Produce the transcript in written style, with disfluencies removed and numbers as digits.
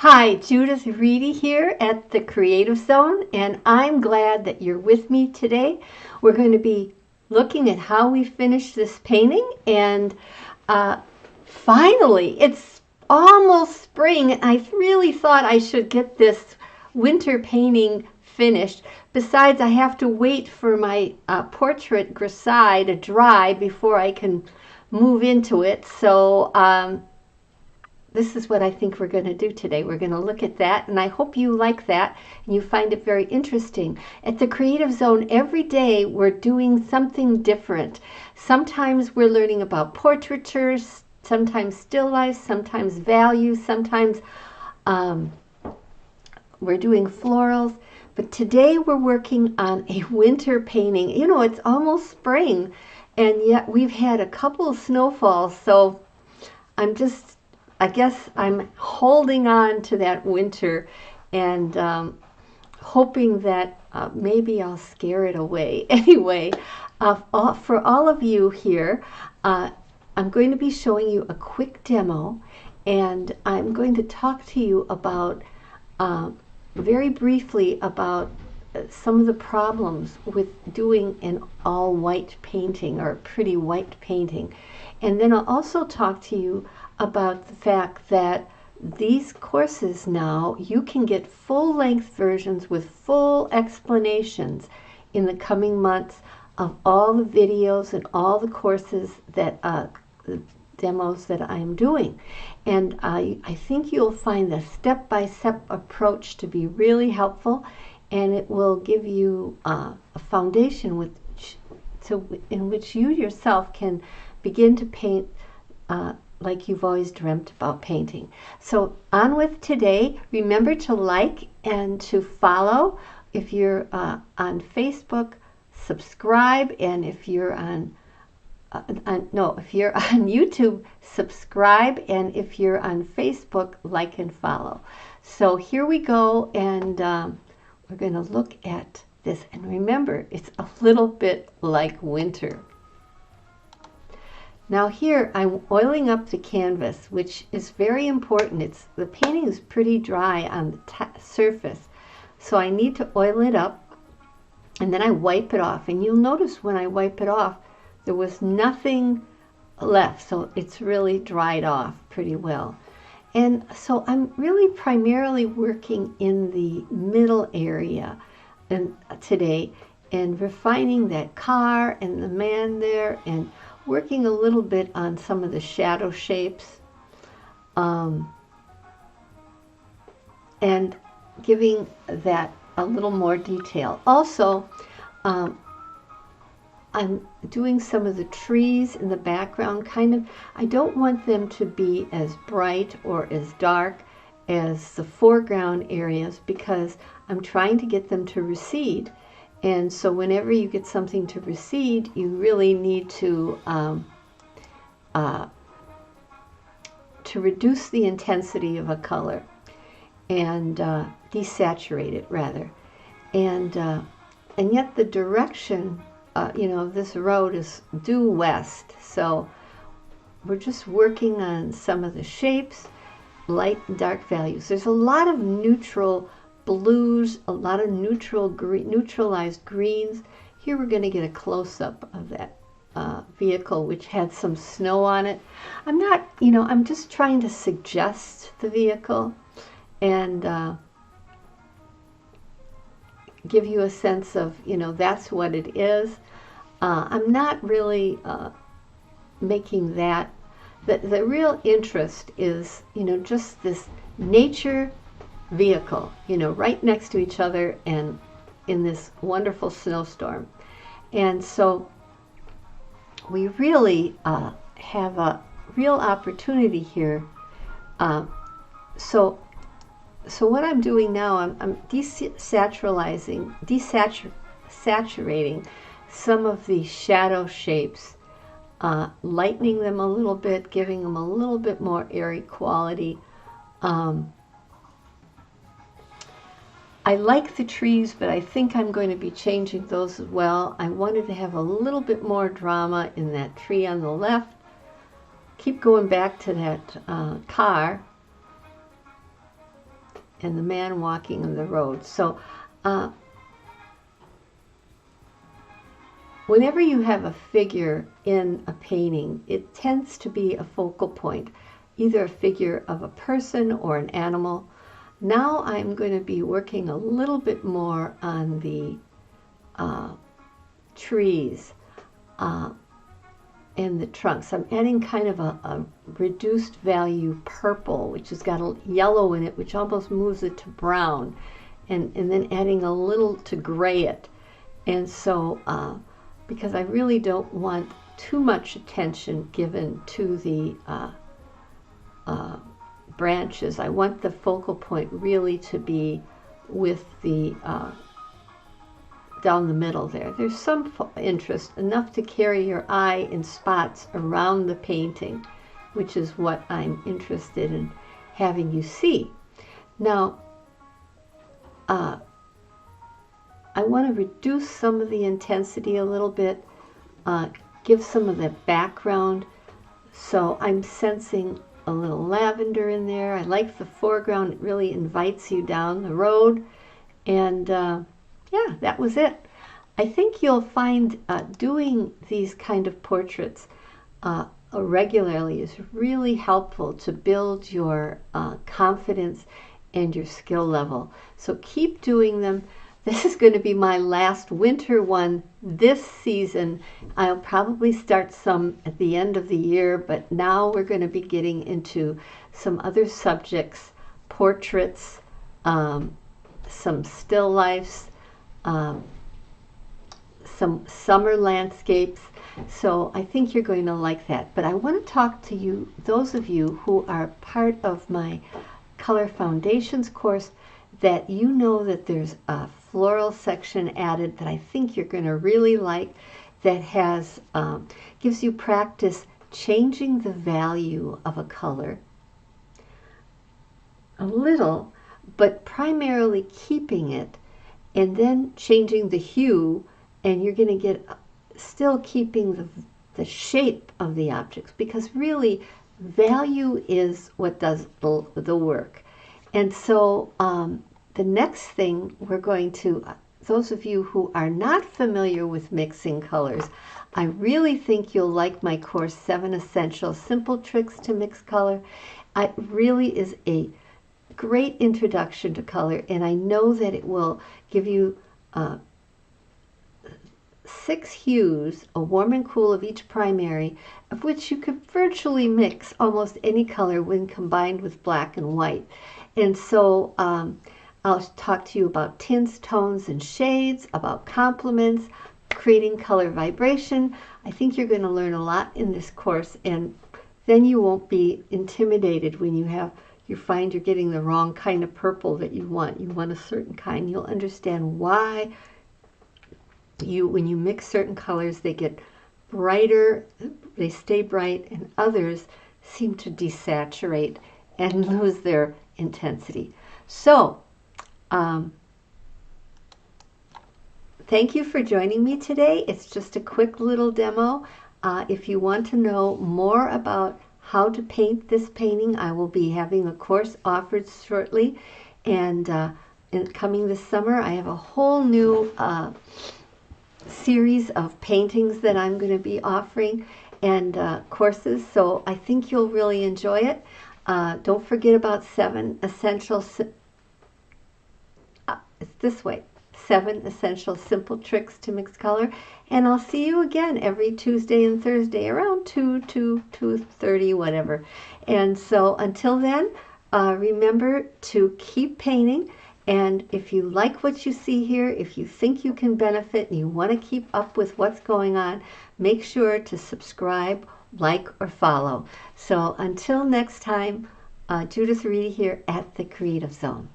Hi, Judith Reedy here at the Creative Zone, and I'm glad that you're with me today. We're going to be looking at how we finish this painting, and finally, it's almost spring. I really thought I should get this winter painting finished. Besides, I have to wait for my portrait grisaille to dry before I can move into it. So this is what I think we're going to do today. We're going to look at that, and I hope you like that and you find it very interesting. At the Creative Zone, every day we're doing something different. Sometimes we're learning about portraitures, sometimes still life, sometimes values, sometimes we're doing florals. But today we're working on a winter painting. You know, it's almost spring, and yet we've had a couple of snowfalls, so I guess I'm holding on to that winter and hoping that maybe I'll scare it away. Anyway, for all of you here, I'm going to be showing you a quick demo, and I'm going to talk to you about, very briefly, about some of the problems with doing an all-white painting or a pretty white painting. And then I'll also talk to you about the fact that these courses now, you can get full-length versions with full explanations in the coming months of all the videos and all the courses that the demos that I'm doing. And I think you'll find the step-by-step approach to be really helpful, and it will give you a foundation in which you yourself can begin to paint like you've always dreamt about painting. So on with today. Remember to like and to follow. If you're on Facebook, subscribe, and if you're if you're on YouTube, subscribe, and if you're on Facebook, like and follow. So here we go, and we're going to look at this. And remember, it's a little bit like winter. Now here I'm oiling up the canvas, which is very important. The painting is pretty dry on the surface, so I need to oil it up, and then I wipe it off. And you'll notice when I wipe it off, there was nothing left, so it's really dried off pretty well. And so I'm really primarily working in the middle area today, and refining that car and the man there, and working a little bit on some of the shadow shapes, and giving that a little more detail. Also, I'm doing some of the trees in the background. I don't want them to be as bright or as dark as the foreground areas, because I'm trying to get them to recede. And so whenever you get something to recede, you really need to reduce the intensity of a color and desaturate it rather. And yet the direction, this road is due west. So we're just working on some of the shapes, light and dark values. There's a lot of neutral blues, a lot of neutralized greens. Here we're going to get a close-up of that vehicle, which had some snow on it. I'm just trying to suggest the vehicle and give you a sense of, that's what it is. I'm not really making that. The real interest is, just this nature vehicle, right next to each other and in this wonderful snowstorm. And so we really have a real opportunity here. So what I'm doing now, I'm desaturating some of the shadow shapes, lightening them a little bit, giving them a little bit more airy quality. I like the trees, but I think I'm going to be changing those as well. I wanted to have a little bit more drama in that tree on the left. Keep going back to that car. and the man walking on the road. So whenever you have a figure in a painting, it tends to be a focal point, either a figure of a person or an animal. Now I'm going to be working a little bit more on the trees and the trunks. I'm adding kind of a reduced value purple, which has got a yellow in it, which almost moves it to brown, and then adding a little to gray it. And so, because I really don't want too much attention given to the branches, I want the focal point really to be with the down the middle there. There's some interest, enough to carry your eye in spots around the painting, which is what I'm interested in having you see. Now, I want to reduce some of the intensity a little bit, give some of the background. So I'm sensing a little lavender in there. I like the foreground. It really invites you down the road. And yeah, that was it. I think you'll find doing these kind of portraits regularly is really helpful to build your confidence and your skill level. So keep doing them. This is going to be my last winter one this season. I'll probably start some at the end of the year, but now we're going to be getting into some other subjects, portraits, some still lifes, some summer landscapes. So I think you're going to like that. But I want to talk to you, those of you who are part of my Color Foundations course, that you know that there's a floral section added that I think you're going to really like, that has gives you practice changing the value of a color a little, but primarily keeping it, and then changing the hue, and you're going to get still keeping the shape of the objects, because really value is what does the work. And so the next thing we're going to, those of you who are not familiar with mixing colors, I really think you'll like my course, 7 Essential Simple Tricks to Mix Color. It really is a great introduction to color, and I know that it will give you 6 hues, a warm and cool of each primary, of which you could virtually mix almost any color when combined with black and white. And so I'll talk to you about tints, tones, and shades, about complements, creating color vibration. I think you're going to learn a lot in this course, and then you won't be intimidated when you find you're getting the wrong kind of purple that you want. You want a certain kind. You'll understand why when you mix certain colors, they get brighter, they stay bright, and others seem to desaturate and lose their intensity. So, thank you for joining me today. It's just a quick little demo. If you want to know more about how to paint this painting, I will be having a course offered shortly, and coming this summer, I have a whole new series of paintings that I'm going to be offering, and courses, so I think you'll really enjoy it. Don't forget about 7 Essential, it's this way, 7 Essential Simple Tricks to Mix Color, and I'll see you again every Tuesday and Thursday around 2:30, whatever. And so until then, remember to keep painting. And if you like what you see here, if you think you can benefit and you want to keep up with what's going on, make sure to subscribe, like, or follow. So until next time, Judith Reedy here at The Creative Zone.